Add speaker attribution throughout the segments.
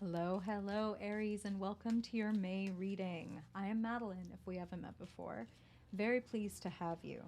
Speaker 1: Hello, hello, Aries, and welcome to your May reading. I am Madeline, if we haven't met before. Very pleased to have you.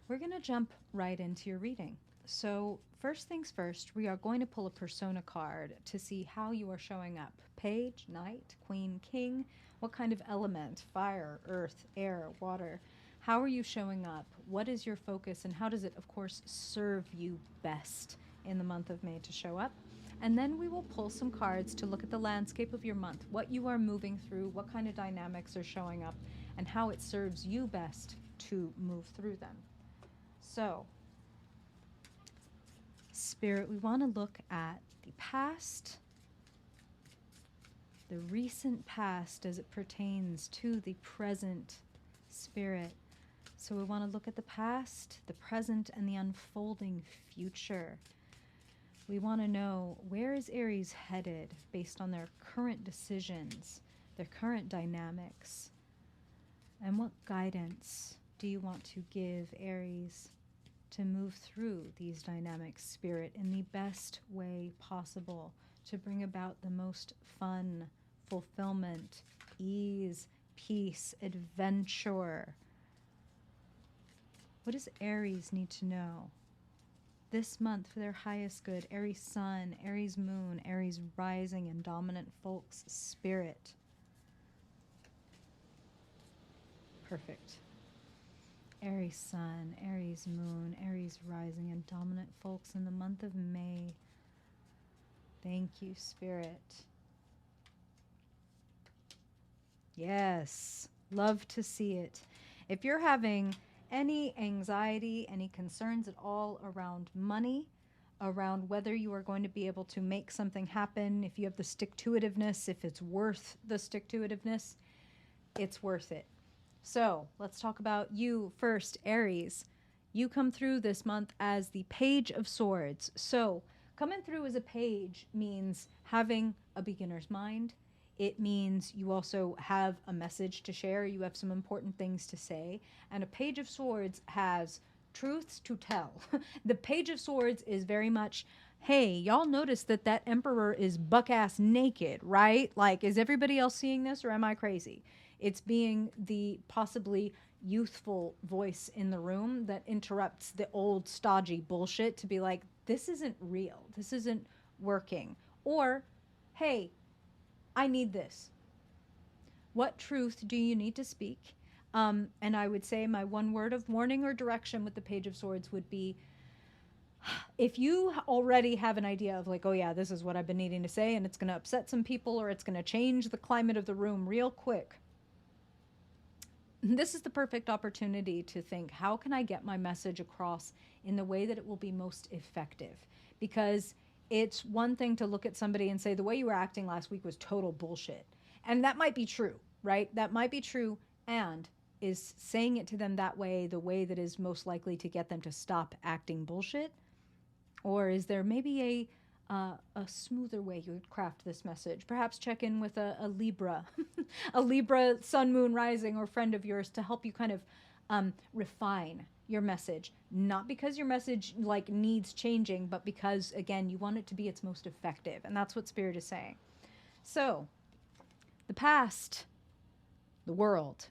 Speaker 1: We're going to jump right into your reading. So, first things first, we are going to pull a persona card to see how you are showing up. Page, Knight, Queen, King. What kind of element? Fire, earth, air, water. How are you showing up? What is your focus? And how does it, of course, serve you best in the month of May to show up? And then we will pull some cards to look at the landscape of your month, what you are moving through, what kind of dynamics are showing up, and how it serves you best to move through them. So, Spirit, we want to look at the past, the recent past as it pertains to the present, Spirit. So we want to look at the past, the present, and the unfolding future. We want to know, where is Aries headed based on their current decisions, their current dynamics? And what guidance do you want to give Aries to move through these dynamics, Spirit, in the best way possible to bring about the most fun, fulfillment, ease, peace, adventure? What does Aries need to know this month for their highest good? Aries Sun, Aries Moon, Aries Rising, and Dominant Folks Spirit. Perfect. Aries Sun, Aries Moon, Aries Rising, and Dominant Folks in the month of May. Thank you, Spirit. Yes, love to see it. If you're having any anxiety, any concerns at all around money, around whether you are going to be able to make something happen, if you have the stick-to-itiveness, if it's worth the stick-to-itiveness, it's worth it. So let's talk about you first, Aries. You come through this month as the Page of Swords. So coming through as a page means having a beginner's mind. It means you also have a message to share. You have some important things to say. And a Page of Swords has truths to tell. The Page of Swords is very much, hey, y'all notice that that emperor is buck-ass naked, right? Like, is everybody else seeing this, or am I crazy? It's being the possibly youthful voice in the room that interrupts the old stodgy bullshit to be like, this isn't real. This isn't working. Or, hey, I need this. What truth do you need to speak? And I would say my one word of warning or direction with the Page of Swords would be, if you already have an idea of like, oh yeah, this is what I've been needing to say and it's going to upset some people or it's going to change the climate of the room real quick, this is the perfect opportunity to think, how can I get my message across in the way that it will be most effective? Because it's one thing to look at somebody and say, the way you were acting last week was total bullshit. And that might be true, right? That might be true. And is saying it to them that way the way that is most likely to get them to stop acting bullshit? Or is there maybe a smoother way you would craft this message? Perhaps check in with a Libra, a Libra sun, moon, rising, or friend of yours to help you kind of refine your message. Not because your message like needs changing, but because, again, you want it to be its most effective. And that's what Spirit is saying. So, the past, the world.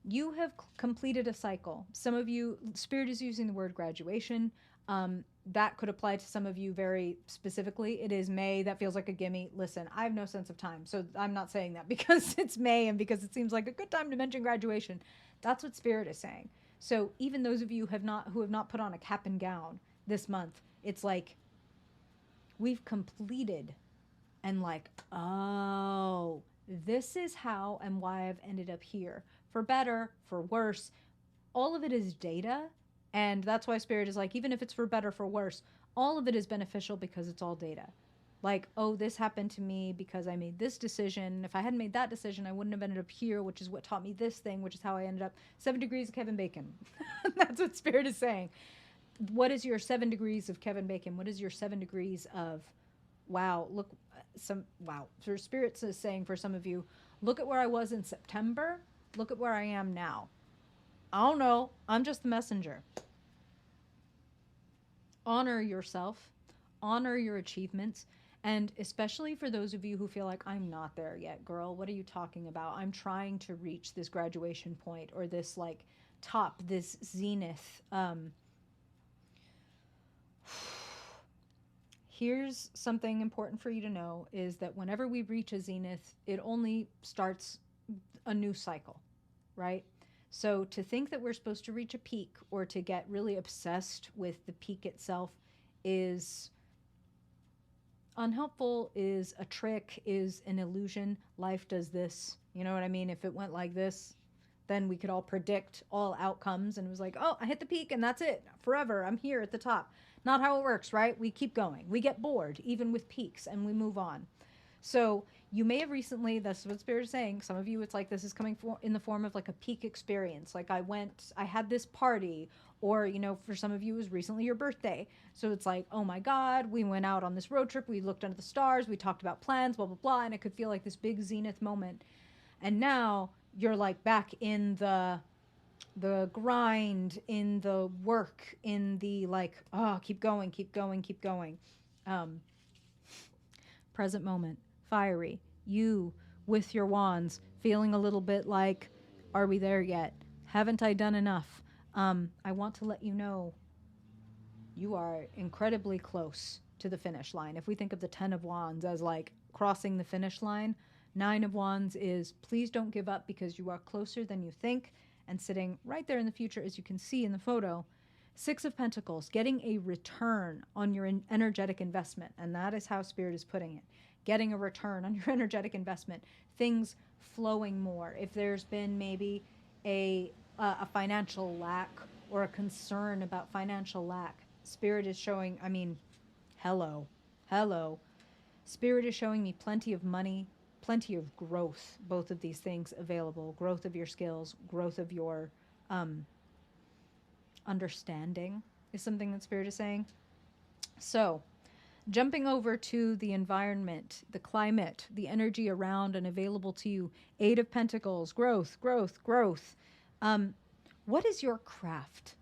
Speaker 1: You have completed a cycle. Some of you, Spirit is using the word graduation. That could apply to some of you very specifically. It is May. That feels like a gimme. Listen, I have no sense of time, so I'm not saying that because it's May and because it seems like a good time to mention graduation. That's what Spirit is saying. So even those of you who have not put on a cap and gown this month, it's like we've completed and like, oh, this is how and why I've ended up here. For better, for worse, all of it is data. And that's why Spirit is like, even if it's for better, for worse, all of it is beneficial because it's all data. Like, oh, this happened to me because I made this decision. If I hadn't made that decision, I wouldn't have ended up here, which is what taught me this thing, which is how I ended up 7 degrees of Kevin Bacon. That's what Spirit is saying. What is your 7 degrees of Kevin Bacon? What is your 7 degrees of, wow, look, wow. So Spirit is saying for some of you, look at where I was in September. Look at where I am now. I don't know. I'm just the messenger. Honor yourself. Honor your achievements. And especially for those of you who feel like, I'm not there yet, girl, what are you talking about? I'm trying to reach this graduation point, or this like top, this zenith. Here's something important for you to know, is that whenever we reach a zenith, it only starts a new cycle, right? So to think that we're supposed to reach a peak, or to get really obsessed with the peak itself, is unhelpful, is a trick, is an illusion. Life does this. You know what I mean? If it went like this, then we could all predict all outcomes, and it was like, oh, I hit the peak and that's it. Forever, I'm here at the top. Not how it works, right? We keep going. We get bored, even with peaks, and we move on. So you may have recently, that's what Spirit is saying, some of you, it's like this is coming in the form of like a peak experience. Like I had this party, or, you know, for some of you, it was recently your birthday. So it's like, oh my God, we went out on this road trip. We looked under the stars. We talked about plans, blah, blah, blah. And it could feel like this big zenith moment. And now you're like back in the grind, in the work, in the like, oh, keep going, keep going, keep going. Present moment, fiery. You with your wands, feeling a little bit like, are we there yet? Haven't I done enough? I want to let you know you are incredibly close to the finish line. If we think of the 10 of Wands as like crossing the finish line, 9 of Wands is please don't give up, because you are closer than you think. And sitting right there in the future, as you can see in the photo, 6 of Pentacles, getting a return on your energetic investment. And that is how Spirit is putting it. Getting a return on your energetic investment. Things flowing more. If there's been maybe a financial lack, or a concern about financial lack, Spirit is showing, I mean, hello. Spirit is showing me plenty of money, plenty of growth, both of these things available. Growth of your skills, growth of your understanding is something that Spirit is saying. So jumping over to the environment, the climate, the energy around and available to you. 8 of Pentacles, growth. What is your craft?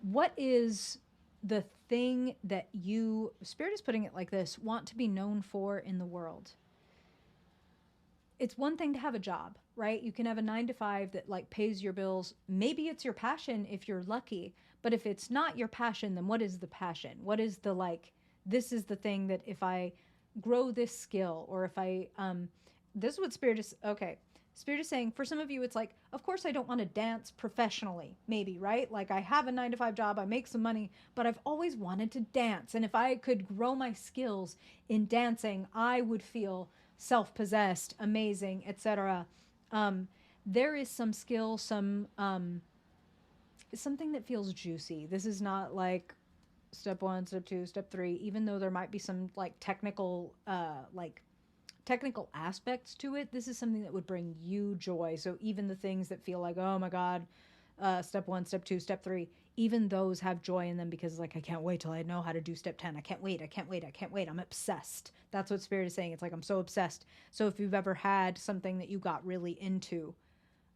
Speaker 1: What is the thing that you, Spirit is putting it like this, want to be known for in the world? It's one thing to have a job, right? You can have a 9 to 5 that like pays your bills. Maybe it's your passion if you're lucky, but if it's not your passion, then what is the passion? What is the like, this is the thing that if I grow this skill, or if I, this is what Spirit is, okay. Spirit is saying, for some of you, it's like, of course I don't want to dance professionally, maybe, right? Like I have a 9 to 5 job, I make some money, but I've always wanted to dance. And if I could grow my skills in dancing, I would feel self-possessed, amazing, etc. There is some skill, some something that feels juicy. This is not like step 1, step 2, step 3, even though there might be some like technical aspects to it. This is something that would bring you joy. So even the things that feel like, oh my God, step 1, step 2, step 3, even those have joy in them, because like, I can't wait till I know how to do step 10. I can't wait. I'm obsessed. That's what Spirit is saying. It's like, I'm so obsessed. So if you've ever had something that you got really into,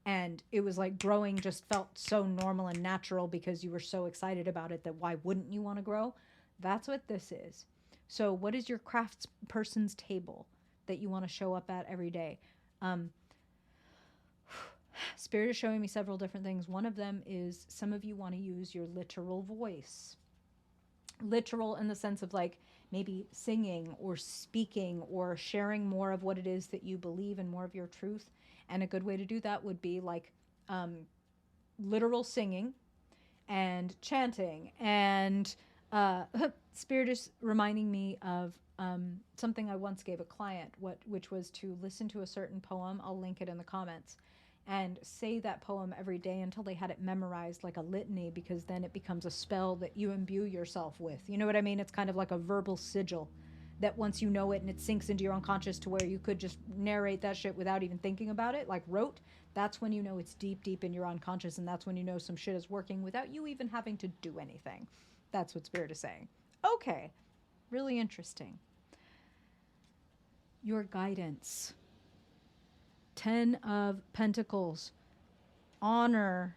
Speaker 1: and it was like growing just felt so normal and natural because you were so excited about it, that why wouldn't you want to grow? That's what this is. So what is your craftsperson's table that you want to show up at every day? Spirit is showing me several different things. One of them is some of you want to use your literal voice. Literal in the sense of like maybe singing or speaking or sharing more of what it is that you believe and more of your truth. And a good way to do that would be like literal singing and chanting. And Spirit is reminding me of something I once gave a client, which was to listen to a certain poem. I'll link it in the comments. And say that poem every day until they had it memorized like a litany, because then it becomes a spell that you imbue yourself with. You know what I mean? It's kind of like a verbal sigil that once you know it and it sinks into your unconscious to where you could just narrate that shit without even thinking about it, like rote, that's when you know it's deep, deep in your unconscious, and that's when you know some shit is working without you even having to do anything. That's what Spirit is saying. Okay, really interesting. Your guidance. 10 of Pentacles. Honor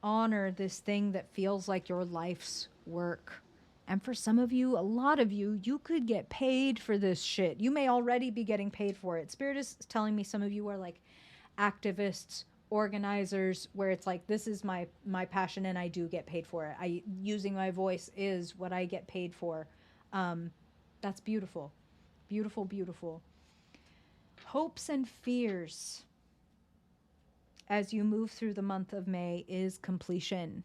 Speaker 1: this thing that feels like your life's work. And for some of you, a lot of you, you could get paid for this shit. You may already be getting paid for it. Spirit is telling me some of you are like activists, organizers, where it's like, this is my passion and I do get paid for it. I using my voice is what I get paid for. That's beautiful. Beautiful, beautiful. Hopes and fears as you move through the month of May is completion.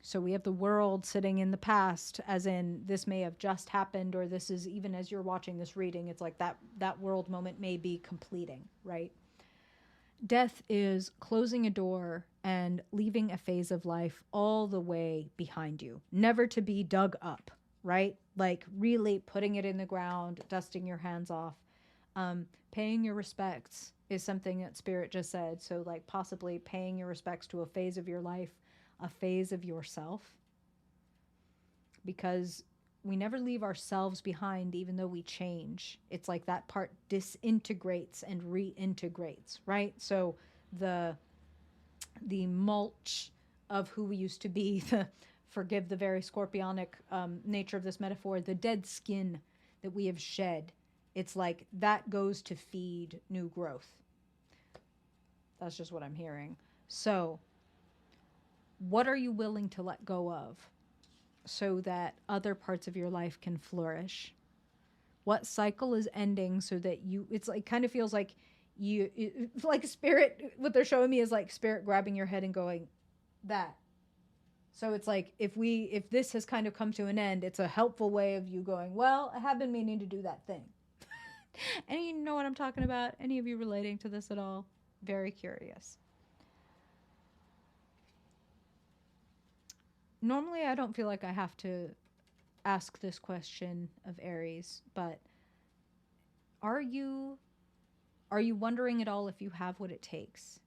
Speaker 1: So we have the world sitting in the past, as in this may have just happened, or this is, even as you're watching this reading, it's like that world moment may be completing, right? Death is closing a door and leaving a phase of life all the way behind you, never to be dug up, right? Like really putting it in the ground, dusting your hands off. Paying your respects is something that Spirit just said. So like possibly paying your respects to a phase of your life, a phase of yourself, because we never leave ourselves behind, even though we change. It's like that part disintegrates and reintegrates, right? So the mulch of who we used to be, forgive the very scorpionic nature of this metaphor, the dead skin that we have shed, it's like that goes to feed new growth. That's just what I'm hearing. So what are you willing to let go of so that other parts of your life can flourish? What cycle is ending so that it's like, kind of feels like like Spirit, what they're showing me is like Spirit grabbing your head and going, that. So it's like, if this has kind of come to an end, it's a helpful way of you going, well, I have been meaning to do that thing. And you know what I'm talking about? Any of you relating to this at all? Very curious. Normally, I don't feel like I have to ask this question of Aries, but are you wondering at all if you have what it takes?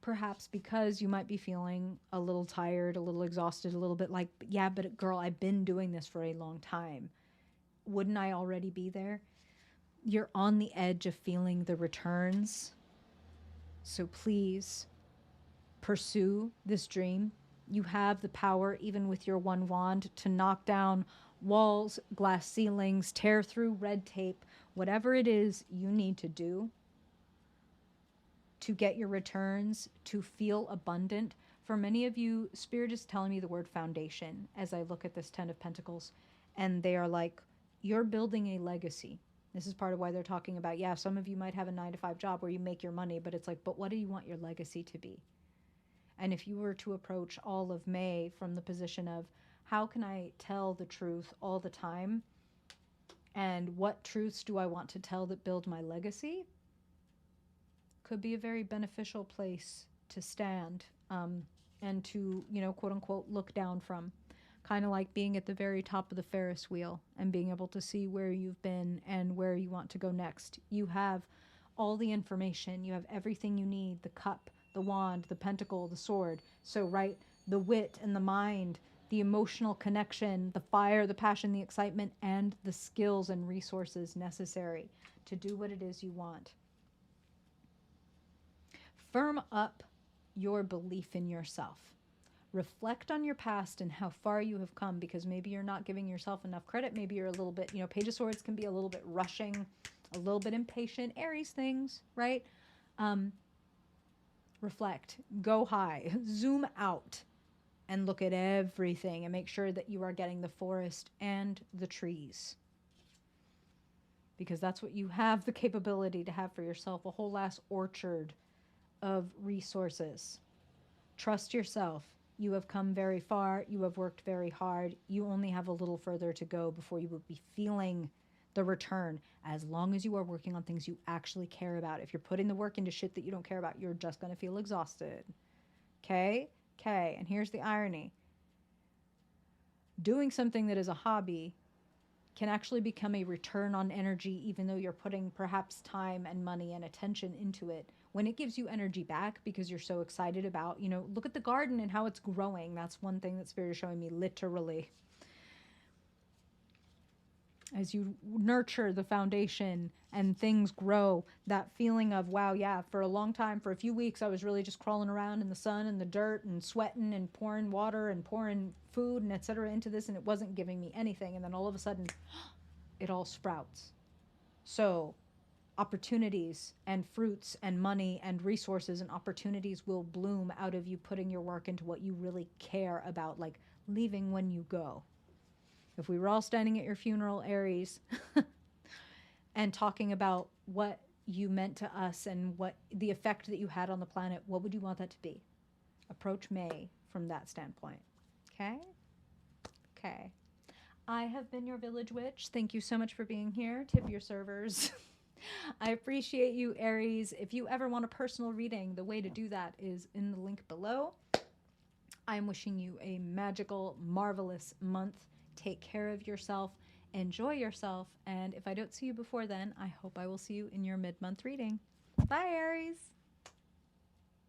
Speaker 1: Perhaps because you might be feeling a little tired, a little exhausted, a little bit like, yeah, but girl, I've been doing this for a long time. Wouldn't I already be there? You're on the edge of feeling the returns. So please pursue this dream. You have the power, even with your one wand, to knock down walls, glass ceilings, tear through red tape, whatever it is you need to do to get your returns, to feel abundant. For many of you, Spirit is telling me the word foundation as I look at this 10 of Pentacles, and they are like, you're building a legacy. This is part of why they're talking about, yeah, some of you might have a 9-to-5 job where you make your money, but it's like, but what do you want your legacy to be? And if you were to approach all of May from the position of, how can I tell the truth all the time? And what truths do I want to tell that build my legacy? Could be a very beneficial place to stand and to, quote unquote, look down from. Kind of like being at the very top of the Ferris wheel and being able to see where you've been and where you want to go next. You have all the information. You have everything you need, the cup, the wand, the pentacle, the sword. So, right, the wit and the mind, the emotional connection, the fire, the passion, the excitement, and the skills and resources necessary to do what it is you want. Firm up your belief in yourself. Reflect on your past and how far you have come, because maybe you're not giving yourself enough credit. Maybe you're a little bit, Page of Swords can be a little bit rushing, a little bit impatient, Aries things, right? Reflect, go high, zoom out, and look at everything and make sure that you are getting the forest and the trees. Because that's what you have the capability to have for yourself, a whole ass orchard of resources. Trust yourself. You have come very far. You have worked very hard. You only have a little further to go before you will be feeling the return. As long as you are working on things you actually care about. If you're putting the work into shit that you don't care about, you're just going to feel exhausted. Okay? Okay. And here's the irony. Doing something that is a hobby can actually become a return on energy, even though you're putting perhaps time and money and attention into it. When it gives you energy back because you're so excited about, look at the garden and how it's growing. That's one thing that Spirit is showing me, literally. as you nurture the foundation and things grow, that feeling of, wow, yeah, for a long time, for a few weeks, I was really just crawling around in the sun and the dirt and sweating and pouring water and pouring food and etc. into this, and it wasn't giving me anything. And then all of a sudden, it all sprouts. So opportunities and fruits and money and resources and opportunities will bloom out of you putting your work into what you really care about, like leaving when you go. If we were all standing at your funeral, Aries, and talking about what you meant to us and what the effect that you had on the planet, what would you want that to be? Approach May from that standpoint. Okay? Okay. I have been your village witch. Thank you so much for being here. Tip your servers. I appreciate you, Aries. If you ever want a personal reading, the way to do that is in the link below. I'm wishing you a magical, marvelous month. Take care of yourself, enjoy yourself, and if I don't see you before then, I hope I will see you in your mid-month reading. Bye, Aries!